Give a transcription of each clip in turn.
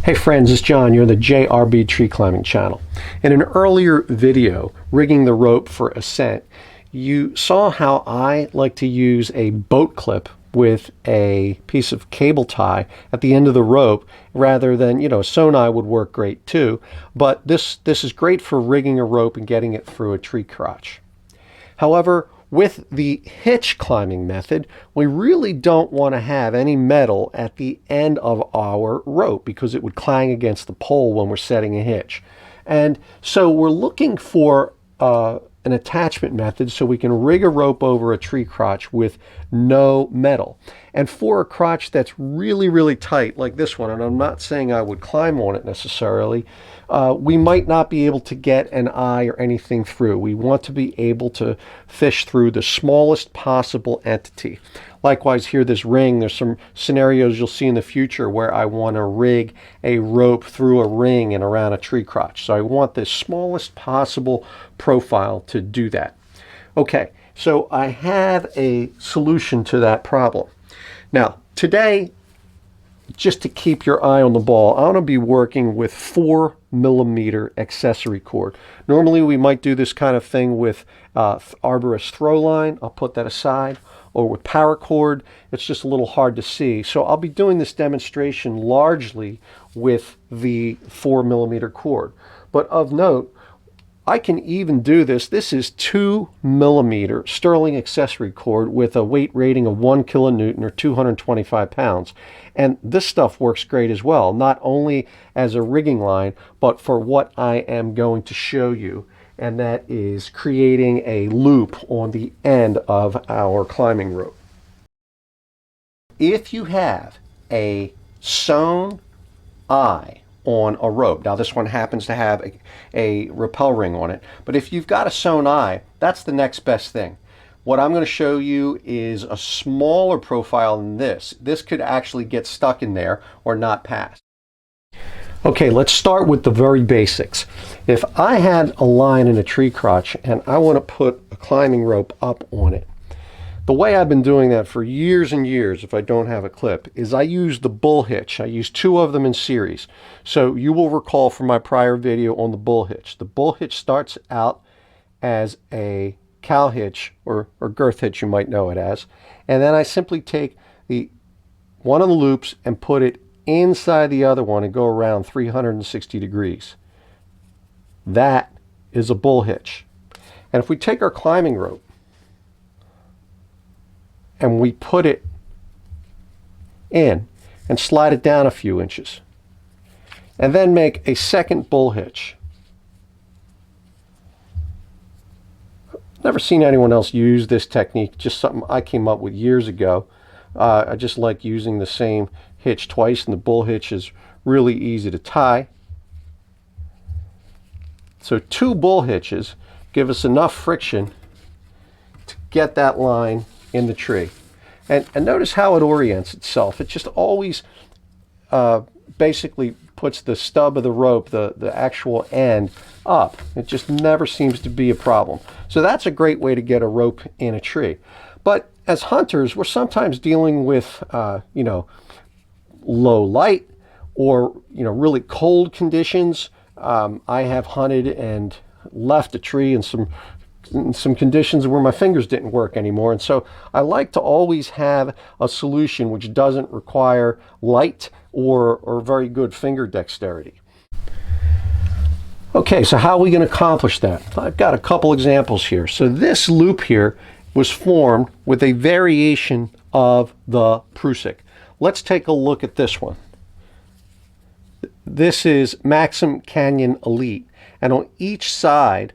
Hey friends, it's John. You're on the JRB Tree Climbing channel. In an earlier video, rigging the rope for ascent, you saw how I like to use a boat clip with a piece of cable tie at the end of the rope rather than, a sonar would work great too. But this is great for rigging a rope and getting it through a tree crotch. However, with the hitch climbing method, we really don't want to have any metal at the end of our rope because it would clang against the pole when we're setting a hitch. And so we're looking for an attachment method so we can rig a rope over a tree crotch with no metal. And for a crotch that's really, really tight like this one, and I'm not saying I would climb on it necessarily, we might not be able to get an eye or anything through. We want to be able to fish through the smallest possible entity. Likewise here, this ring, there's some scenarios you'll see in the future where I want to rig a rope through a ring and around a tree crotch. So I want the smallest possible profile to do that. Okay, so I have a solution to that problem. Now, today, just to keep your eye on the ball, I'm going to be working with 4mm accessory cord. Normally we might do this kind of thing with arborist throw line. I'll put that aside. Or with paracord, it's just a little hard to see. So I'll be doing this demonstration largely with the 4mm cord. But of note, I can even do this. This is 2mm sterling accessory cord with a weight rating of 1 kilonewton or 225 pounds. And this stuff works great as well, not only as a rigging line, but for what I am going to show you. And that is creating a loop on the end of our climbing rope. If you have a sewn eye on a rope, now this one happens to have a rappel ring on it, but if you've got a sewn eye, that's the next best thing. What I'm going to show you is a smaller profile than this. This could actually get stuck in there or not pass. Okay, let's start with the very basics. If I had a line in a tree crotch and I want to put a climbing rope up on it, the way I've been doing that for years and years, if I don't have a clip, is I use the Bull Hitch. I use 2 of them in series. So you will recall from my prior video on the Bull Hitch. The Bull Hitch starts out as a cow hitch, or girth hitch you might know it as, and then I simply take one of the loops and put it inside the other one and go around 360 degrees. That is a bull hitch. And if we take our climbing rope and we put it in and slide it down a few inches and then make a second bull hitch. Never seen anyone else use this technique, just something I came up with years ago. I just like using the same hitch twice, and the bull hitch is really easy to tie. So 2 bull hitches give us enough friction to get that line in the tree. And notice how it orients itself. It just always basically puts the stub of the rope, the actual end, up. It just never seems to be a problem. So that's a great way to get a rope in a tree. But as hunters, we're sometimes dealing with, low light or, really cold conditions. I have hunted and left a tree in some conditions where my fingers didn't work anymore. And so I like to always have a solution which doesn't require light or very good finger dexterity. Okay, so how are we going to accomplish that? I've got a couple examples here. So this loop here was formed with a variation of the Prusik. Let's take a look at this one. This is Maxim Canyon Elite, and on each side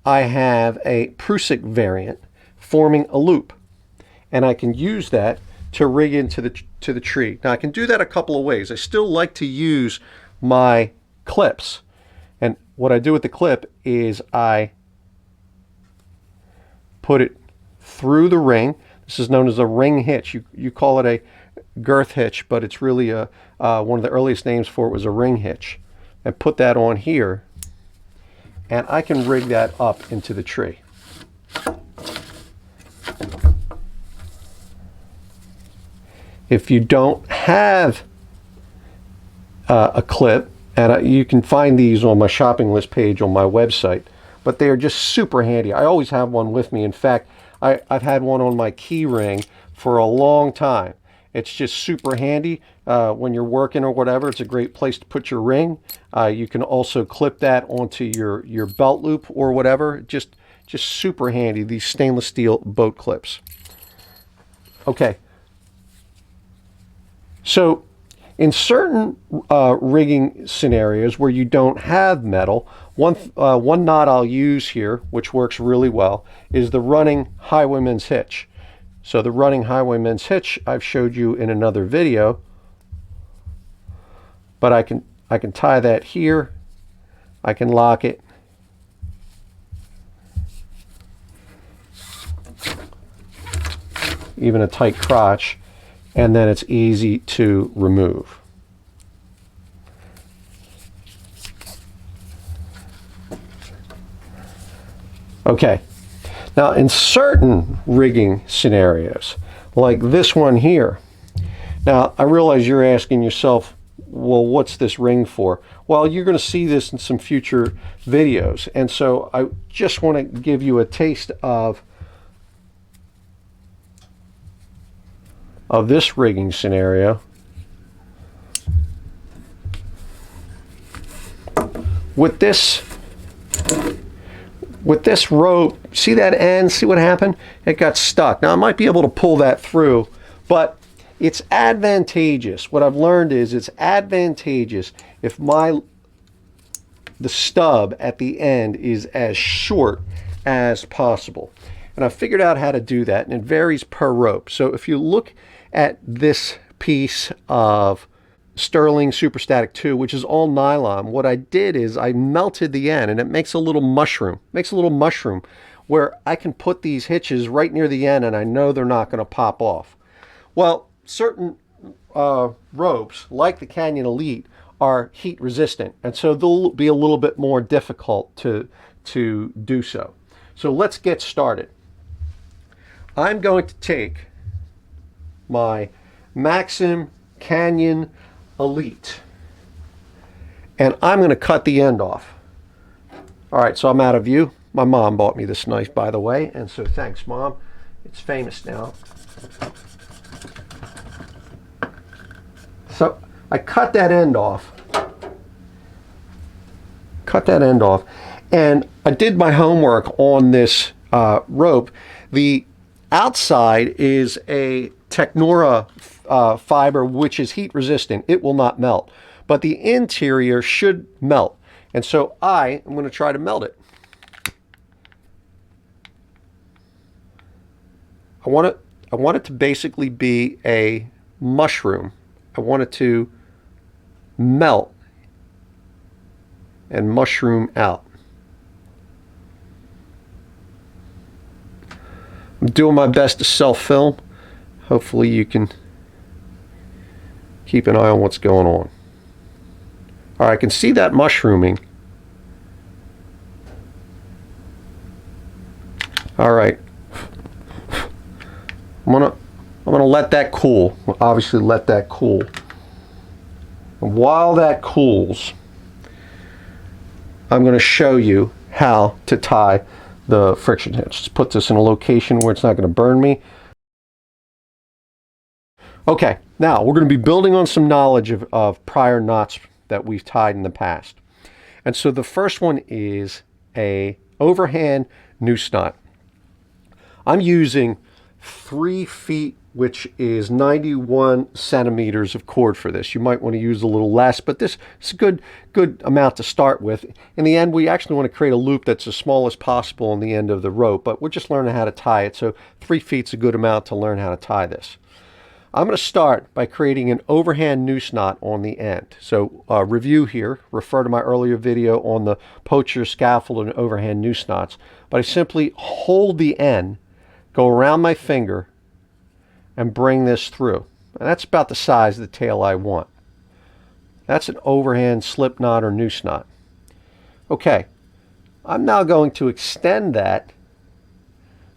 I have a Prusik variant forming a loop, and I can use that to rig into the tree. Now I can do that a couple of ways. I still like to use my clips, and what I do with the clip is I put it through the ring. This is known as a ring hitch. You call it a girth hitch, but it's really one of the earliest names for it was a ring hitch. And put that on here, and I can rig that up into the tree. If you don't have a clip, and you can find these on my shopping list page on my website, but they are just super handy. I always have one with me. In fact, I've had one on my key ring for a long time. It's just super handy when you're working or whatever. It's a great place to put your ring. You can also clip that onto your belt loop or whatever. Just super handy, these stainless steel boat clips. Okay. So in certain rigging scenarios where you don't have metal, one knot I'll use here, which works really well, is the running highwayman's hitch. So the running highwayman's hitch I've showed you in another video, but I can tie that here. I can lock it. Even a tight crotch, and then it's easy to remove. Okay. Now, in certain rigging scenarios, like this one here, now I realize you're asking yourself, well, what's this ring for? Well, you're going to see this in some future videos, and so I just want to give you a taste of this rigging scenario. With this rope, see that end? See what happened? It got stuck. Now I might be able to pull that through, but it's advantageous. What I've learned is it's advantageous if the stub at the end is as short as possible. And I figured out how to do that, and it varies per rope. So if you look at this piece of Sterling Superstatic 2, which is all nylon, what I did is I melted the end, and it makes a little mushroom. Where I can put these hitches right near the end, and I know they're not going to pop off. Well, certain ropes, like the Canyon Elite, are heat resistant, and so they'll be a little bit more difficult to do so. So let's get started. I'm going to take my Maxim Canyon Elite, and I'm going to cut the end off. All right, so I'm out of view. My mom bought me this knife, by the way, and so thanks, Mom. It's famous now. So I cut that end off. And I did my homework on this rope. The outside is a Technora fiber, which is heat resistant. It will not melt, but the interior should melt, and so I am going to try to melt it. I want it to basically be a mushroom. I want it to melt and mushroom out. I'm doing my best to self-film. Hopefully you can keep an eye on what's going on. All right, I can see that mushrooming. All right. I'm gonna let that cool. Obviously let that cool. And while that cools, I'm going to show you how to tie the friction hitch. Let's put this in a location where it's not going to burn me. Okay, now we're going to be building on some knowledge of prior knots that we've tied in the past. And so the first one is a overhand noose knot. I'm using 3 feet, which is 91 centimeters of cord for this. You might want to use a little less, but this is a good amount to start with. In the end, we actually want to create a loop that's as small as possible on the end of the rope, but we're just learning how to tie it, so 3 feet's a good amount to learn how to tie this. I'm going to start by creating an overhand noose knot on the end. So review here, refer to my earlier video on the poacher, scaffold, and overhand noose knots. But I simply hold the end, go around my finger, and bring this through. And that's about the size of the tail I want. That's an overhand slip knot or noose knot. Okay, I'm now going to extend that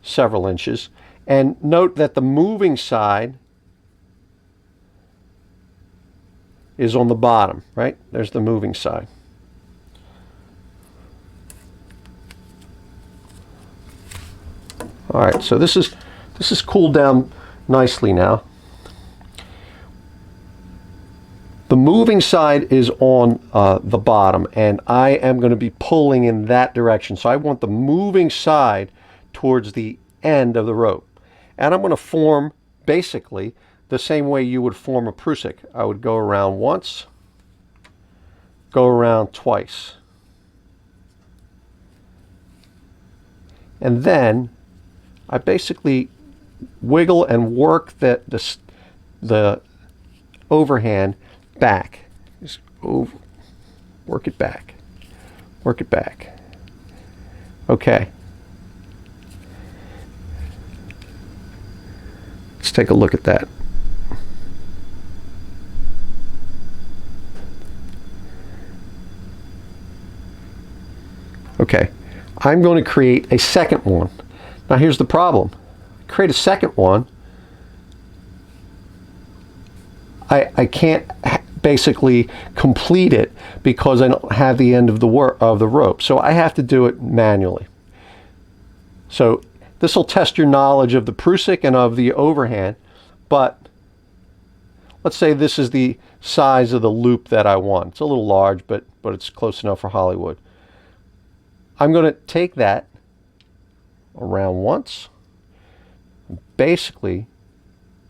several inches, and note that the moving side is on the bottom, right? There's the moving side. All right, so this is cooled down nicely now. The moving side is on the bottom, and I am going to be pulling in that direction. So I want the moving side towards the end of the rope. And I'm going to form basically the same way you would form a prusik. I would go around once, go around twice. And then I basically wiggle and work the overhand back. Just work it back. Work it back. Okay. Let's take a look at that. Okay. I'm going to create a second one. Now here's the problem. Create a second one. I can't basically complete it because I don't have the end of the rope. So I have to do it manually. So this will test your knowledge of the prusik and of the overhand, but let's say this is the size of the loop that I want. It's a little large, but it's close enough for Hollywood. I'm going to take that around once, basically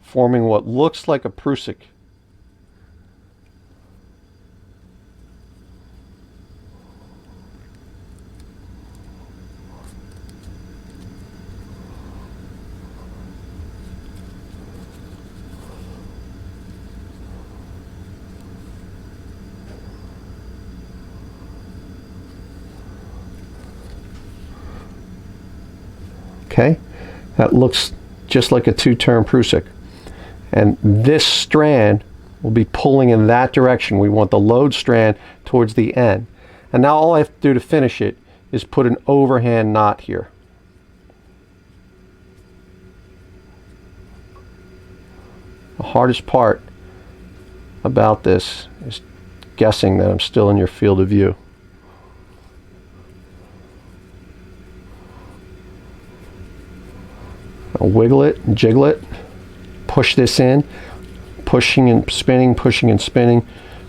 forming what looks like a prusik. Okay, that looks just like a two-turn prusik. And this strand will be pulling in that direction. We want the load strand towards the end. And now all I have to do to finish it is put an overhand knot here. The hardest part about this is guessing that I'm still in your field of view. I'll wiggle it and jiggle it, push this in, pushing and spinning, pushing and spinning,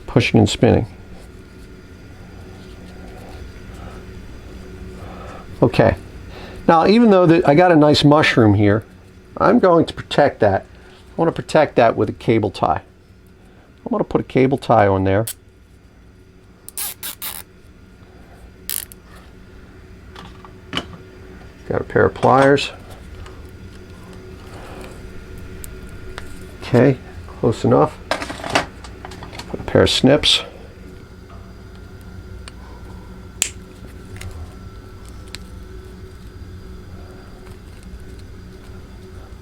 pushing and spinning. Okay, now even though I got a nice mushroom here, I'm going to protect that. I want to protect that with a cable tie. I'm going to put a cable tie on there. Got a pair of pliers. Okay, close enough. Put a pair of snips.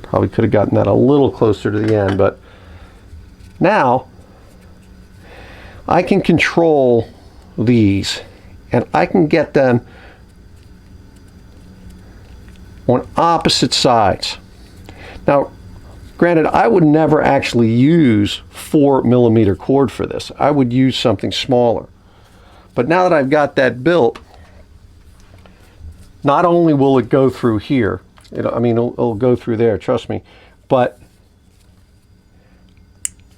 Probably could have gotten that a little closer to the end, but now I can control these and I can get them on opposite sides. Now, granted, I would never actually use 4mm cord for this. I would use something smaller. But now that I've got that built, not only will it go through here, it'll go through there, trust me, but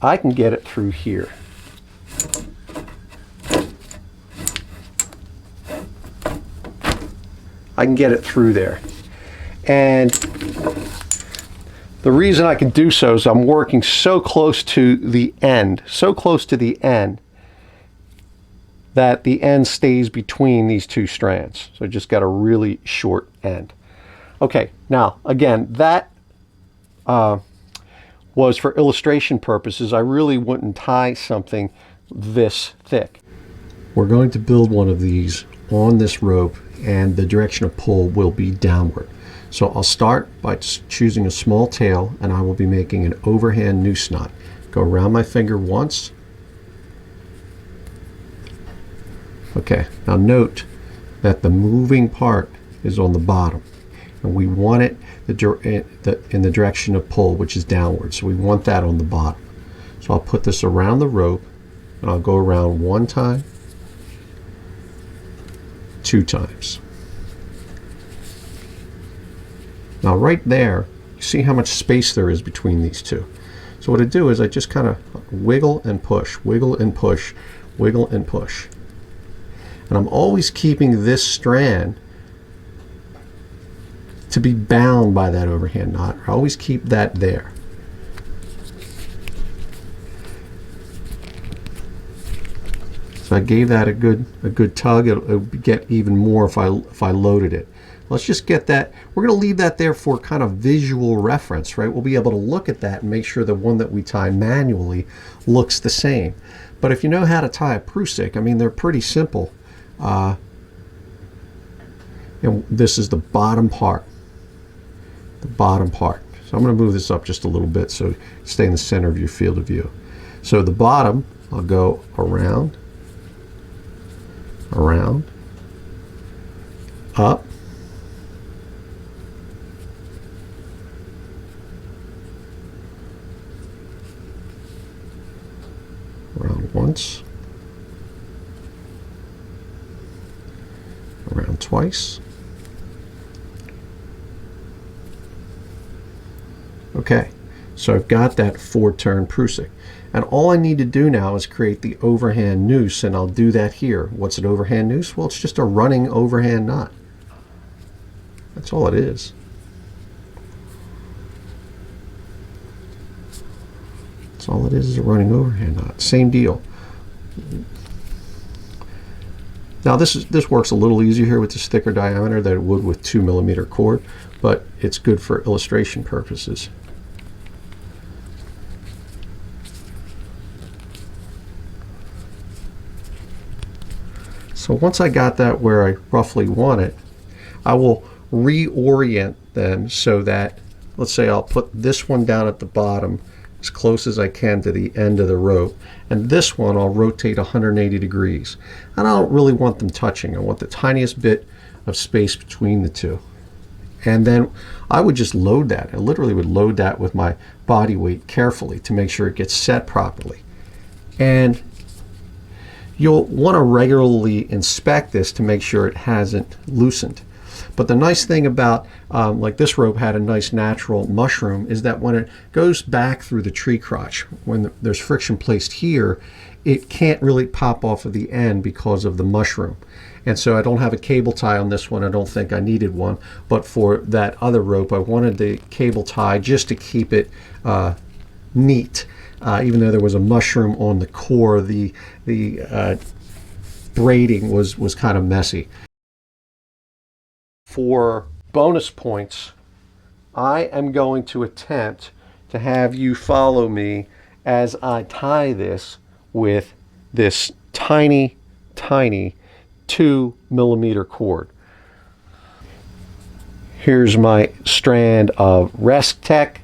I can get it through here. I can get it through there. And the reason I can do so is I'm working so close to the end, that the end stays between these two strands. So I just got a really short end. Okay, now again, that was for illustration purposes. I really wouldn't tie something this thick. We're going to build one of these on this rope, and the direction of pull will be downward. So I'll start by choosing a small tail, and I will be making an overhand noose knot. Go around my finger once. Okay, now note that the moving part is on the bottom, and we want it in the direction of pull, which is downward. So we want that on the bottom. So I'll put this around the rope and I'll go around 1 time, 2 times. Now right there, you see how much space there is between these two. So what I do is I just kind of wiggle and push, wiggle and push, wiggle and push. And I'm always keeping this strand to be bound by that overhand knot. I always keep that there. So I gave that a good tug. It'll get even more if I loaded it. Let's just get that. We're going to leave that there for kind of visual reference, right? We'll be able to look at that and make sure the one that we tie manually looks the same. But if you know how to tie a Prusik, I mean, they're pretty simple. And this is the bottom part. The bottom part. So I'm going to move this up just a little bit so stay in the center of your field of view. So the bottom, I'll go around, around, up, around once, around twice. Okay, so I've got that 4-turn Prusik. And all I need to do now is create the overhand noose, and I'll do that here. What's an overhand noose? Well, it's just a running overhand knot. That's all it is. That's all it is a running overhand knot. Same deal. Now this works a little easier here with this thicker diameter than it would with 2mm cord, but it's good for illustration purposes. So once I got that where I roughly want it, I will reorient them so that, let's say I'll put this one down at the bottom as close as I can to the end of the rope, and this one I'll rotate 180 degrees. And I don't really want them touching. I want the tiniest bit of space between the two. And then I would just load that. I literally would load that with my body weight carefully to make sure it gets set properly. And you'll want to regularly inspect this to make sure it hasn't loosened. But the nice thing about, like this rope had a nice natural mushroom, is that when it goes back through the tree crotch, when there's friction placed here, it can't really pop off of the end because of the mushroom. And so I don't have a cable tie on this one. I don't think I needed one. But for that other rope, I wanted the cable tie just to keep it neat. Even though there was a mushroom on the core, the braiding was kind of messy. For bonus points, I am going to attempt to have you follow me as I tie this with this tiny, tiny 2mm cord. Here's my strand of Rest Tech.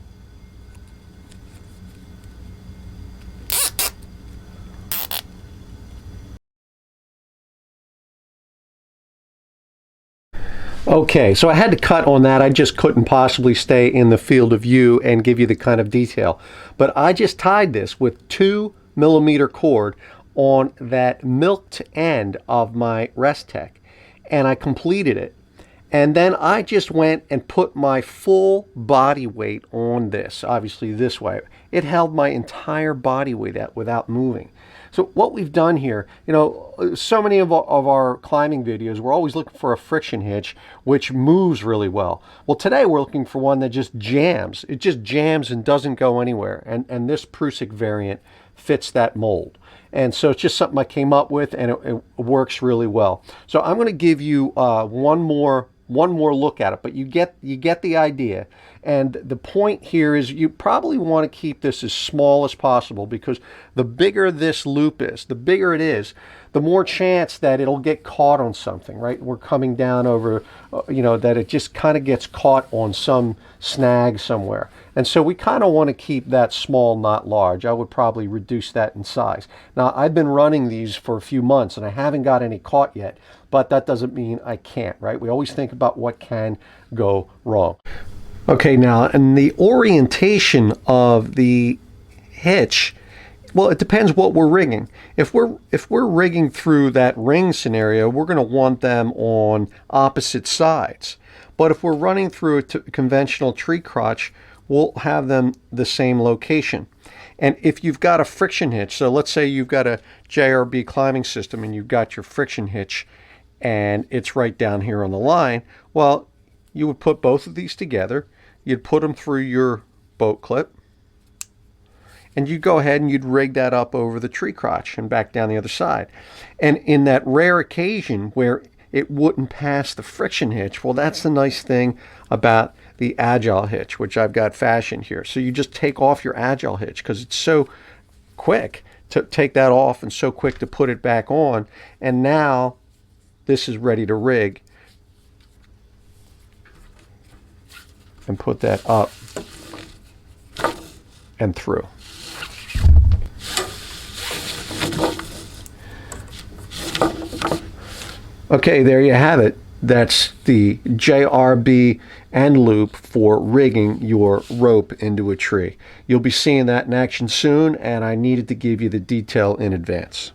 Okay, so I had to cut on that. I just couldn't possibly stay in the field of view and give you the kind of detail. But I just tied this with 2mm cord on that milked end of my Rest Tech, and I completed it. And then I just went and put my full body weight on this, obviously this way. It held my entire body weight without moving. So what we've done here, you know, so many of our climbing videos, we're always looking for a friction hitch which moves really well. Well, today we're looking for one that just jams. It just jams and doesn't go anywhere. And this Prusik variant fits that mold. And so it's just something I came up with, and it works really well. So I'm going to give you one more look at it, but you get the idea. And the point here is you probably want to keep this as small as possible, because the bigger this loop is, the bigger it is, the more chance that it'll get caught on something, right? We're coming down over, you know, that it just kind of gets caught on some snag somewhere. And so we kind of want to keep that small, not large. I would probably reduce that in size. Now, I've been running these for a few months and I haven't got any caught yet, but that doesn't mean I can't, right? We always think about what can go wrong. Okay, now, and the orientation of the hitch Well, it depends what we're rigging. If we're rigging through that ring scenario, we're going to want them on opposite sides. But if we're running through a conventional tree crotch, we'll have them the same location. And if you've got a friction hitch, so let's say you've got a JRB climbing system and you've got your friction hitch and it's right down here on the line, well, you would put both of these together, you'd put them through your boat clip, and you'd go ahead and you'd rig that up over the tree crotch and back down the other side. And in that rare occasion where it wouldn't pass the friction hitch, well, that's the nice thing about the agile hitch, which I've got fashioned here. So you just take off your agile hitch because it's so quick to take that off and so quick to put it back on. And now this is ready to rig. And put that up and through. Okay, there you have it. That's the JRB End Loop for rigging your rope into a tree. You'll be seeing that in action soon, and I needed to give you the detail in advance.